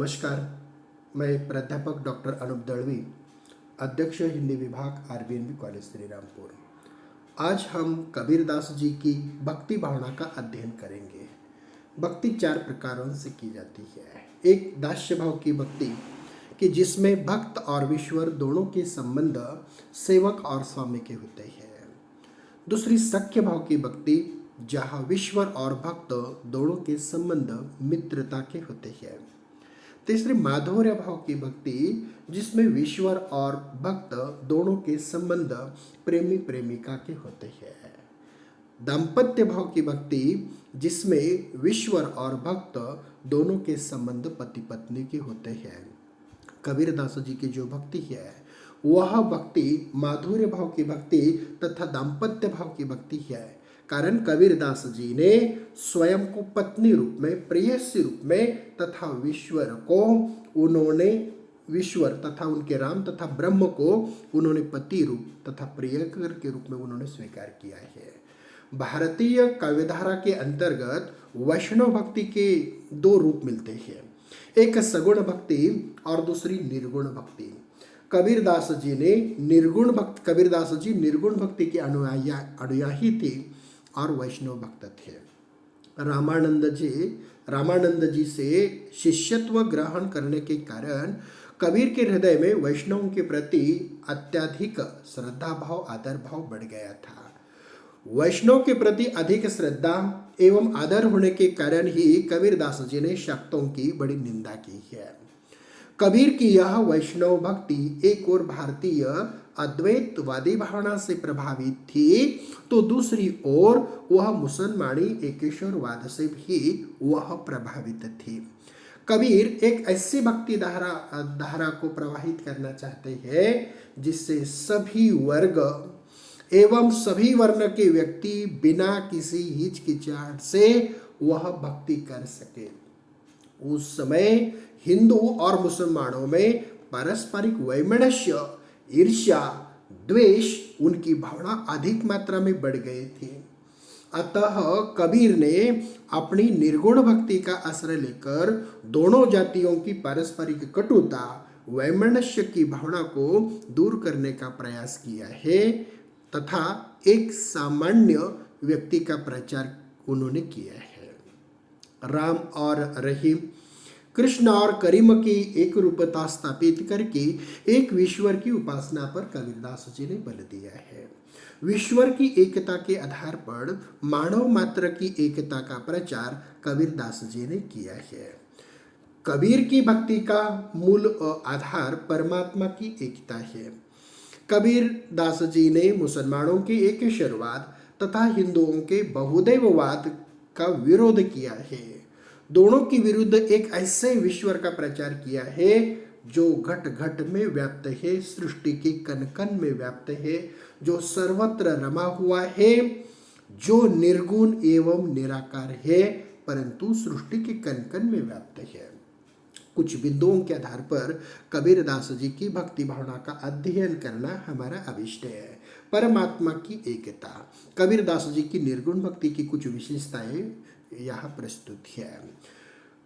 नमस्कार, मैं प्राध्यापक डॉक्टर अनूप दळवी, अध्यक्ष हिंदी विभाग आरबीएनबी कॉलेज श्रीरामपुर। आज हम कबीरदास जी की भक्ति भावना का अध्ययन करेंगे। भक्ति 4 प्रकारों से की जाती है। एक दास्य भाव की भक्ति कि जिसमें भक्त और ईश्वर दोनों के संबंध सेवक और स्वामी के होते हैं। दूसरी सख्य भाव की भक्ति जहाँ ईश्वर और भक्त दोनों के संबंध मित्रता के होते हैं। तीसरी माधुर्य भाव की भक्ति जिसमें ईश्वर और भक्त दोनों के संबंध प्रेमी प्रेमिका के होते हैं। दाम्पत्य भाव की भक्ति जिसमें ईश्वर और भक्त दोनों के संबंध पति पत्नी के होते हैं। कबीरदास जी की जो भक्ति है वह भक्ति माधुर्य भाव की भक्ति तथा दाम्पत्य भाव की भक्ति है। कारण कबीरदास जी ने स्वयं को पत्नी रूप में, प्रेयसी रूप में तथा ईश्वर को उन्होंने ईश्वर तथा उनके राम तथा ब्रह्म को उन्होंने पति रूप तथा प्रियकर के रूप में उन्होंने स्वीकार किया है। भारतीय काव्यधारा के अंतर्गत वैष्णव भक्ति के 2 रूप मिलते हैं, एक सगुण भक्ति और दूसरी निर्गुण भक्ति। कबीरदास जी निर्गुण भक्ति के अनुयायी थे और वैष्णव भक्त थे। रामानंद जी से शिष्यत्व ग्रहण करने के कारण कबीर के हृदय में वैष्णवों के प्रति अत्यधिक श्रद्धा भाव, आदर भाव बढ़ गया था। वैष्णव के प्रति अधिक श्रद्धा एवं आदर होने के कारण ही कबीरदास जी ने शाक्तों की बड़ी निंदा की है। कबीर की यह वैष्णव भक्ति एक और भारतीय अद्वैतवादी भावना से प्रभावित थी, तो दूसरी ओर वह मुसलमानी एकेश्वरवाद से भी वह प्रभावित थी। कबीर एक ऐसी भक्ति धारा को प्रवाहित करना चाहते हैं जिससे सभी वर्ग एवं सभी वर्ण के व्यक्ति बिना किसी हिचकिचाहट से वह भक्ति कर सके। उस समय हिंदू और मुसलमानों में पारस्परिक वैमनस्य, ईर्ष्या, द्वेष उनकी भावना अधिक मात्रा में बढ़ गए थे। अतः कबीर ने अपनी निर्गुण भक्ति का आश्रय लेकर दोनों जातियों की पारस्परिक कटुता, वैमनस्य की भावना को दूर करने का प्रयास किया है तथा एक सामान्य व्यक्ति का प्रचार उन्होंने किया है। राम और रहीम, कृष्ण और करीम की एक रूपता स्थापित करके एक ईश्वर की उपासना पर कबीरदास जी ने बल दिया है। ईश्वर की एकता के आधार पर मानव मात्र की एकता का प्रचार कबीरदास जी ने किया है। कबीर की भक्ति का मूल आधार परमात्मा की एकता है। कबीरदास जी ने मुसलमानों के एकेश्वरवाद तथा हिंदुओं के बहुदैववाद का विरोध किया है। दोनों के विरुद्ध एक ऐसे ईश्वर का प्रचार किया है जो घट घट में व्याप्त है, सृष्टि के कण कण में व्याप्त है, जो सर्वत्र रमा हुआ है, जो निर्गुण एवं निराकार है परंतु सृष्टि के कण कण में व्याप्त है। कुछ बिंदुओं के आधार पर कबीरदास जी की भक्ति भावना का अध्ययन करना हमारा अभिष्ट है। परमात्मा की एकता, कबीरदास जी की निर्गुण भक्ति की कुछ विशेषताएं यहाँ प्रस्तुत है।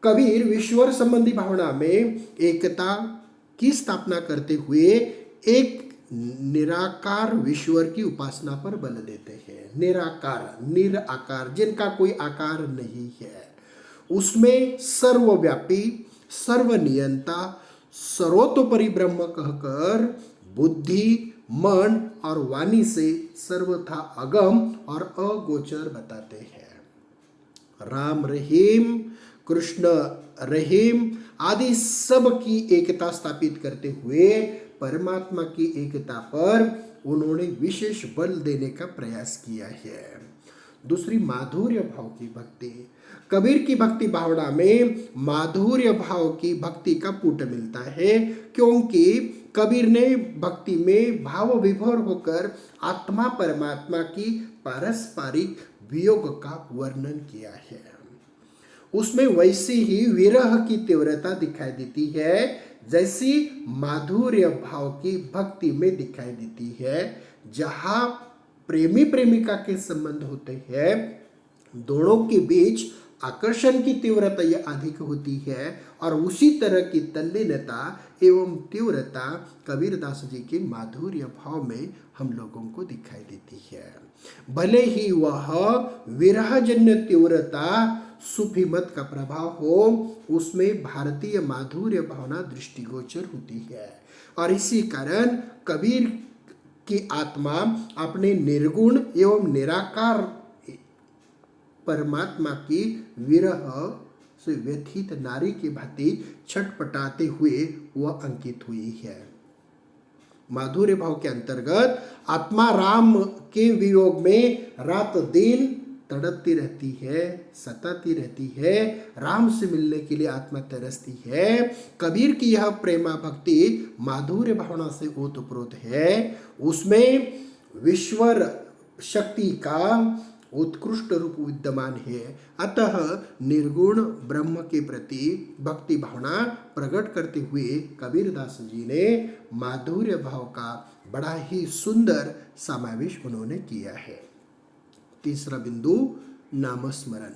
कबीर ईश्वर संबंधी भावना में एकता की स्थापना करते हुए एक निराकार ईश्वर की उपासना पर बल देते हैं। निराकार, निराकार, जिनका कोई आकार नहीं है, उसमें सर्वव्यापी, सर्वनियंता, सर्वतोपरि ब्रह्म कहकर बुद्धि, मन और वाणी से सर्वथा अगम और अगोचर बताते हैं। राम रहीम, कृष्ण रहीम आदि सब की एकता स्थापित करते हुए परमात्मा की एकता पर उन्होंने विशेष बल देने का प्रयास किया है। दूसरी माधुर्य भाव की भक्ति, कबीर की भक्ति भावना में माधुर्य भाव की भक्ति का पुट मिलता है, क्योंकि कबीर ने भक्ति में भाव विभोर होकर आत्मा परमात्मा की पारस्परिक वियोग का वर्णन किया है। उसमें वैसी ही विरह की तीव्रता दिखाई देती है जैसी माधुर्य भाव की भक्ति में दिखाई देती है, जहाँ प्रेमी प्रेमिका के संबंध होते हैं, दोनों के बीच आकर्षण की तीव्रता ये अधिक होती है और उसी तरह की तल्लीनता एवं तीव्रता कबीरदास जी के माधुर्य भाव में हम लोगों को दिखाई देती है। भले ही वह विरहजन्य तीव्रता सूफी मत का प्रभाव हो, उसमें भारतीय माधुर्य भावना दृष्टिगोचर होती है और इसी कारण कबीर की आत्मा अपने निर्गुण एवं निराकार परमात्मा की विरह से व्यथित नारी की भांति छटपटाते हुए वह अंकित हुई है। माधुर्य भाव के अंतर्गत आत्मा राम के वियोग में रात दिन तड़पती रहती है, सताती रहती है, राम से मिलने के लिए आत्मा तरसती है। कबीर की यह प्रेमा भक्ति माधुर्य भावना से ओतप्रोत है, उसमें विश्वर शक्ति का उत्कृष्ट रूप विद्यमान है। अतः निर्गुण ब्रह्म के प्रति भक्ति भावना प्रकट करते हुए कबीरदास जी ने माधुर्य भाव का बड़ा ही सुंदर समावेश उन्होंने किया है। तीसरा बिंदु, नामस्मरण।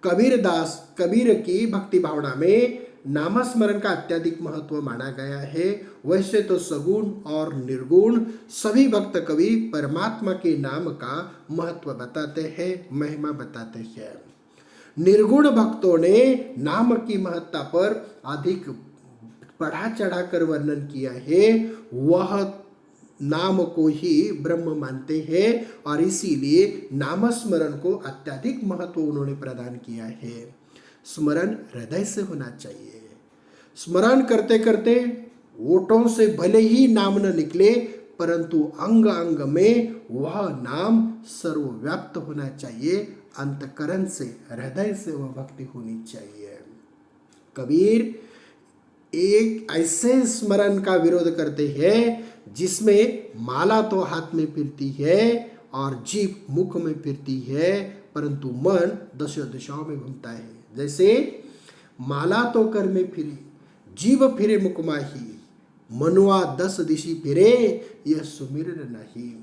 कबीर की भक्ति भावना में नामस्मरण का अत्यधिक महत्व माना गया है। वैसे तो सगुण और निर्गुण सभी भक्त कवि परमात्मा के नाम का महत्व बताते हैं, महिमा बताते हैं। निर्गुण भक्तों ने नाम की महत्ता पर अधिक बढ़ा चढ़ाकर वर्णन किया है। वह नाम को ही ब्रह्म मानते हैं और इसीलिए नामस्मरण को अत्यधिक महत्व उन्होंने प्रदान किया है। स्मरण हृदय से होना चाहिए। स्मरण करते करते ओठों से भले ही नाम न निकले, परंतु अंग अंग में वह नाम सर्वव्याप्त होना चाहिए। अंतकरण से, हृदय से वह भक्ति होनी चाहिए। कबीर एक ऐसे स्मरण का विरोध करते हैं जिसमें माला तो हाथ में फिरती है और जीभ मुख में फिरती है, परंतु मन दशों दिशाओं में घूमता है। जैसे माला तो कर में फिरे, जीभ फिरे मुख माही, मनुआ 10 दिशि फिरे, यह सुमिरन नहीं।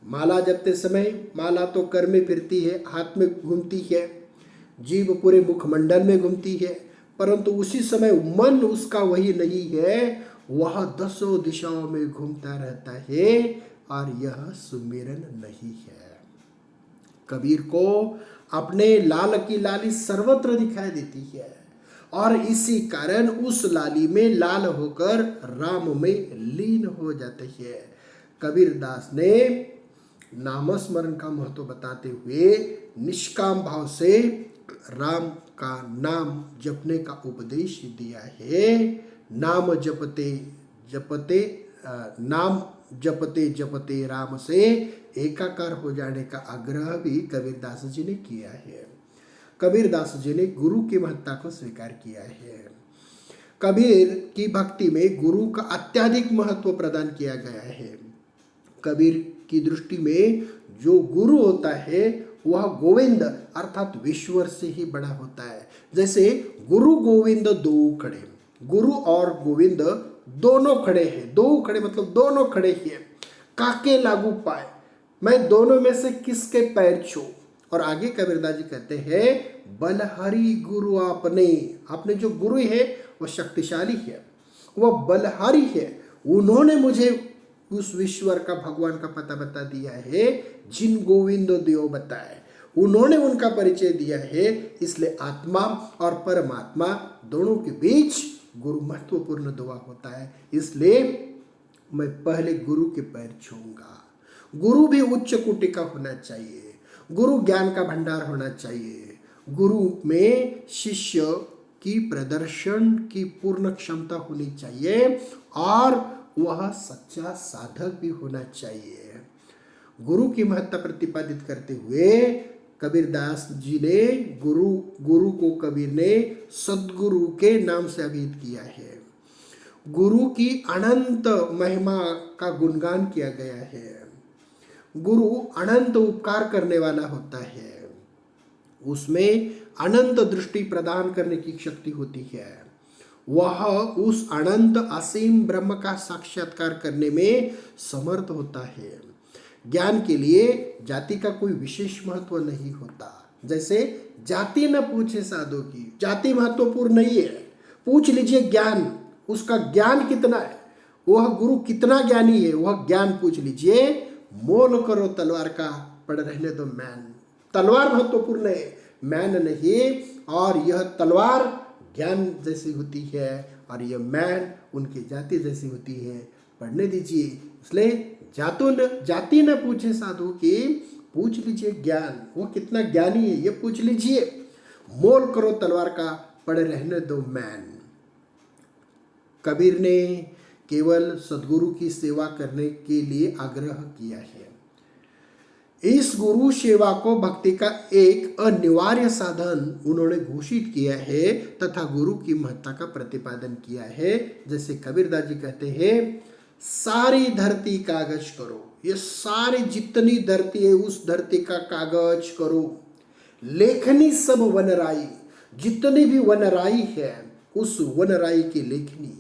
माला जपते समय माला तो कर में फिरती है, हाथ में घूमती है, जीभ पूरे मुखमंडल में घूमती है, परंतु उसी समय मन उसका वही नहीं है, वह 10 दिशाओं में घूमता रहता है और यह सुमिरन नहीं है। कबीर को अपने लाल की लाली सर्वत्र दिखाई देती है और इसी कारण उस लाली में लाल होकर राम में लीन हो जाते हैं। कबीर दास ने नामस्मरण का महत्व बताते हुए निष्काम भाव से राम का नाम जपने का उपदेश दिया है। नाम जपते जपते राम से एकाकार हो जाने का आग्रह भी कबीरदास जी ने किया है। कबीरदास जी ने गुरु की महत्ता को स्वीकार किया है। कबीर की भक्ति में गुरु का अत्यधिक महत्व प्रदान किया गया है। कबीर की दृष्टि में जो गुरु होता है वह गोविंद अर्थात ईश्वर से ही बड़ा होता है। जैसे गुरु गोविंद दो खड़े, गुरु और गोविंद दोनों खड़े हैं। दो खड़े मतलब दोनों खड़े हैं। काके लागू पाए, मैं दोनों में से किसके पैर छू। और आगे कबीरदास जी कहते हैं बलहारी गुरु आपने जो गुरु है वह शक्तिशाली है, वह बलहारी है। उन्होंने मुझे उस ईश्वर का, भगवान का पता बता दिया है जिन गोविंद देव बताए, उन्होंने उनका परिचय दिया है। इसलिए आत्मा और परमात्मा दोनों के बीच गुरु महत्वपूर्ण दुआ होता है। इसलिए मैं पहले गुरु के पैर छूंगा। गुरु भी उच्च कोटि का होना चाहिए, गुरु ज्ञान का भंडार होना चाहिए, गुरु में शिष्य की प्रदर्शन की पूर्ण क्षमता होनी चाहिए और वह सच्चा साधक भी होना चाहिए। गुरु की महत्ता प्रतिपादित करते हुए कबीरदास जी ने गुरु को कबीर ने सद्गुरु के नाम से अभिहित किया है। गुरु की अनंत महिमा का गुणगान किया गया है। गुरु अनंत उपकार करने वाला होता है, उसमें अनंत दृष्टि प्रदान करने की शक्ति होती है। वह उस अनंत असीम ब्रह्म का साक्षात्कार करने में समर्थ होता है। ज्ञान के लिए जाति का कोई विशेष महत्व नहीं होता। जैसे जाति न पूछे साधु की, जाति महत्वपूर्ण नहीं है, पूछ लीजिए ज्ञान, उसका ज्ञान कितना है, वह गुरु कितना ज्ञानी है, वह ज्ञान पूछ लीजिए। मोल करो तलवार का, पड़ रहने दो मैन। तलवार महत्वपूर्ण है, मैन नहीं। और यह तलवार ज्ञान जैसी होती है और यह मैन उनकी जाति जैसी होती है, पढ़ने दीजिए। इसलिए जाति न पूछे साधु की, पूछ लीजिए ज्ञान, वो कितना ज्ञानी है ये पूछ लीजिए। मोल करो तलवार का, पड़े रहने दो मैन। कबीर ने केवल सद्गुरु की सेवा करने के लिए आग्रह किया है। इस गुरु सेवा को भक्ति का एक अनिवार्य साधन उन्होंने घोषित किया है तथा गुरु की महत्ता का प्रतिपादन किया है। जैसे कबीरदास जी कहते हैं, सारी धरती कागज करो, ये सारी जितनी धरती है उस धरती का कागज करो। लेखनी सब वनराई, जितनी भी वनराई है उस वनराई की लेखनी।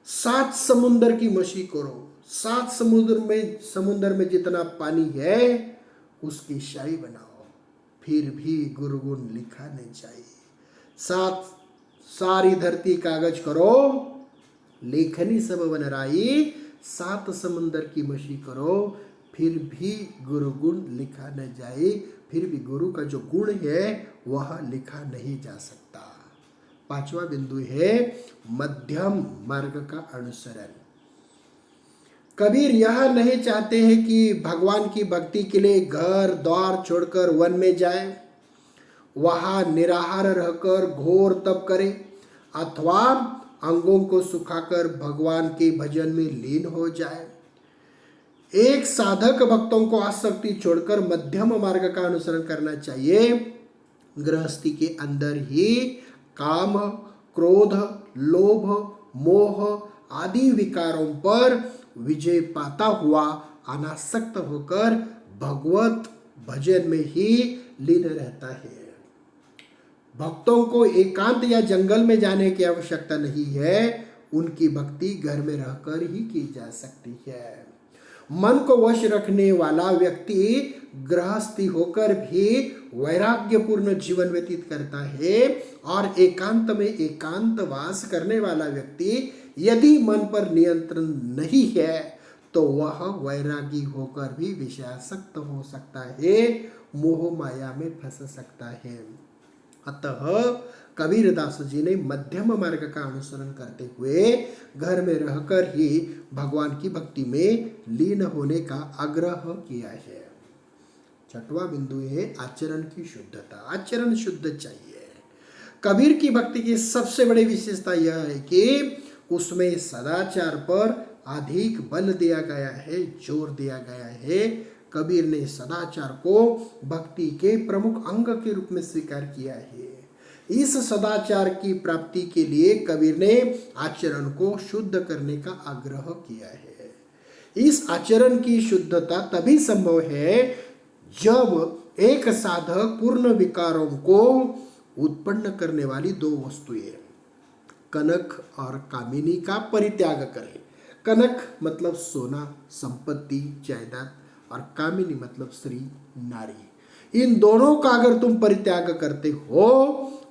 7 समुंदर की मछली करो, 7 समुद्र में जितना पानी है उसकी शाही बनाओ, फिर भी गुरुगुण लिखा नहीं चाहिए। सारी धरती कागज करो, लेखनी सब वनराई, 7 समुंदर की मछली करो, फिर भी गुरुगुण लिखा न जाए, फिर भी गुरु का जो गुण है वह लिखा नहीं जा सकता। 5वां बिंदु है मध्यम मार्ग का अनुसरण। कबीर यह नहीं चाहते हैं कि भगवान की भक्ति के लिए घर द्वार छोड़कर वन में जाए, वहां निराहार रहकर घोर तप करे, अथवा अंगों को सुखाकर भगवान के भजन में लीन हो जाए। एक साधक भक्तों को आसक्ति छोड़कर मध्यम मार्ग का अनुसरण करना चाहिए। गृहस्थी के अंदर ही काम, क्रोध, लोभ, मोह आदि विकारों पर विजय पाता हुआ अनासक्त होकर भगवत भजन में ही लीन रहता है। भक्तों को एकांत या जंगल में जाने की आवश्यकता नहीं है, उनकी भक्ति घर में रहकर ही की जा सकती है। मन को वश रखने वाला व्यक्ति गृहस्थी होकर भी वैराग्यपूर्ण जीवन व्यतीत करता है, और एकांत में एकांतवास करने वाला व्यक्ति यदि मन पर नियंत्रण नहीं है तो वह वैरागी होकर भी विषयासक्त हो सकता है, मोह माया में फंस सकता है। अतः कबीरदास जी ने मध्यम मार्ग का अनुसरण करते हुए घर में रहकर ही भगवान की भक्ति में लीन होने का आग्रह किया है। 6वां बिंदु है आचरण की शुद्धता। आचरण शुद्ध चाहिए। कबीर की भक्ति की सबसे बड़ी विशेषता यह है कि उसमें सदाचार पर अधिक बल दिया गया है, जोर दिया गया है। कबीर ने सदाचार को भक्ति के प्रमुख अंग के रूप में स्वीकार किया है। इस सदाचार की प्राप्ति के लिए कबीर ने आचरण को शुद्ध करने का आग्रह किया है। इस आचरण की शुद्धता तभी संभव है जब एक साधक पूर्ण विकारों को उत्पन्न करने वाली 2 वस्तुएं, कनक और कामिनी का परित्याग करे। कनक मतलब सोना, संपत्ति, जायदाद, और कामिनी मतलब स्त्री, नारी। इन दोनों का अगर तुम परित्याग करते हो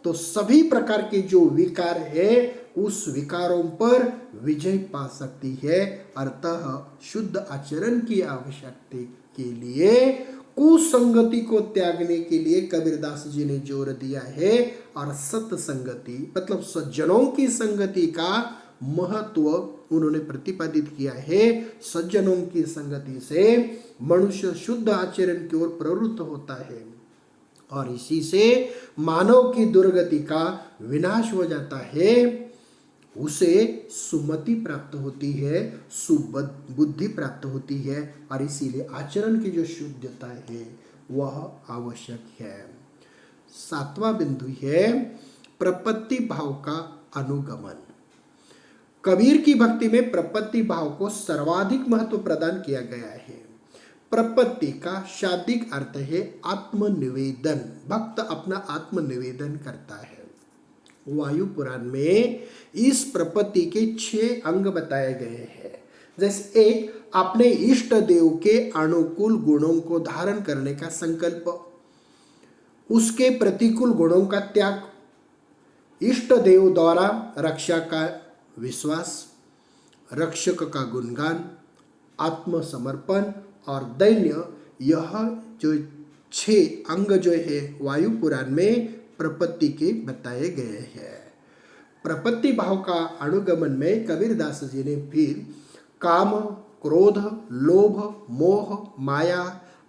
तो सभी प्रकार के जो विकार है उस विकारों पर विजय पा सकती है। अतः शुद्ध आचरण की आवश्यकता के लिए कुसंगति को त्यागने के लिए कबीरदास जी ने जोर दिया है, और सत्संगति मतलब सज्जनों की संगति का महत्व उन्होंने प्रतिपादित किया है। सज्जनों की संगति से मनुष्य शुद्ध आचरण की ओर प्रवृत्त होता है, और इसी से मानव की दुर्गति का विनाश हो जाता है। उसे सुमति प्राप्त होती है, सुबुद्धि प्राप्त होती है, और इसीलिए आचरण की जो शुद्धता है वह आवश्यक है। 7वां बिंदु है प्रपत्ति भाव का अनुगमन। कबीर की भक्ति में प्रपत्ति भाव को सर्वाधिक महत्व प्रदान किया गया है। प्रपत्ति का शाब्दिक अर्थ है आत्मनिवेदन। भक्त अपना आत्मनिवेदन करता है। वायु पुराण में इस प्रपत्ति के 6 अंग बताए गए हैं। जैसे एक, अपने इष्ट देव के अनुकूल गुणों को धारण करने का संकल्प। उसके प्रतिकूल गुणों का त्याग, इष्ट देव द्वारा रक्षा का विश्वास, रक्षक का गुणगान, आत्मसमर्पण और दैन्य, यह जो 6 अंग जो है वायु पुराण में प्रपत्ति के बताए गए हैं। प्रपत्ति भाव का अनुगमन में कबीरदास जी ने फिर काम, क्रोध, लोभ, मोह, माया,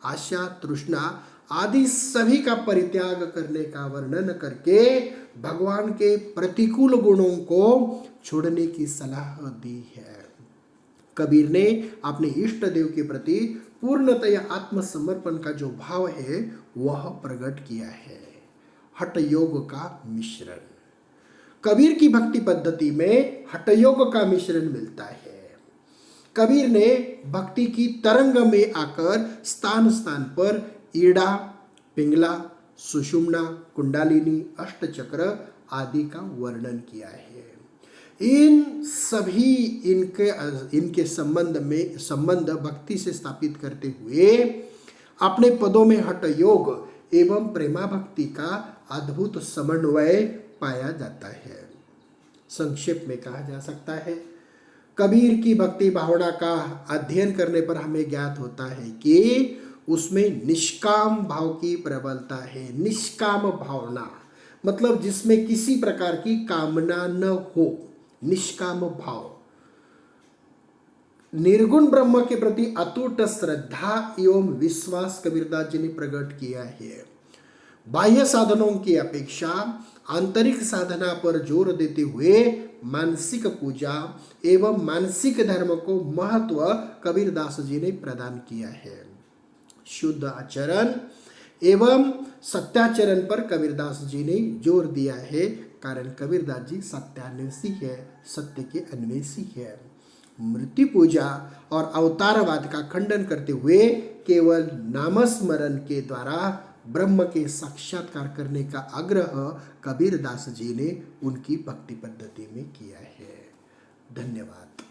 आशा, तृष्णा आदि सभी का परित्याग करने का वर्णन करके भगवान के प्रतिकूल गुणों को छोड़ने की सलाह दी है। कबीर ने अपने इष्ट देव के प्रति पूर्णतया आत्मसमर्पण का जो भाव है वह प्रकट किया है। हठ योग का मिश्रण, कबीर की भक्ति पद्धति में हठ योग का मिश्रण मिलता है। कबीर ने भक्ति की तरंग में आकर स्थान स्थान पर ईड़ा, पिंगला, सुषुम्ना, कुंडलिनी, अष्टचक्र आदि का वर्णन किया है। इन सभी इनके संबंध भक्ति से स्थापित करते हुए अपने पदों में हठ योग एवं प्रेमा भक्ति का अद्भुत समन्वय पाया जाता है। संक्षेप में कहा जा सकता है, कबीर की भक्ति भावना का अध्ययन करने पर हमें ज्ञात होता है कि उसमें निष्काम भाव की प्रबलता है। निष्काम भावना मतलब जिसमें किसी प्रकार की कामना न हो, निष्काम भाव। निर्गुण ब्रह्म के प्रति अटूट श्रद्धा एवं विश्वास कबीरदास जी ने प्रकट किया है। बाह्य साधनों की अपेक्षा आंतरिक साधना पर जोर देते हुए मानसिक पूजा एवं मानसिक धर्म को महत्व कबीरदास जी ने प्रदान किया है। शुद्ध आचरण एवं सत्याचरण पर कबीरदास जी ने जोर दिया है, कारण कबीरदास जी सत्यान्वेषी है, सत्य के अन्वेषी है। मृत्यु पूजा और अवतारवाद का खंडन करते हुए केवल नामस्मरण के द्वारा ब्रह्म के साक्षात्कार करने का आग्रह कबीरदास जी ने उनकी भक्ति पद्धति में किया है। धन्यवाद।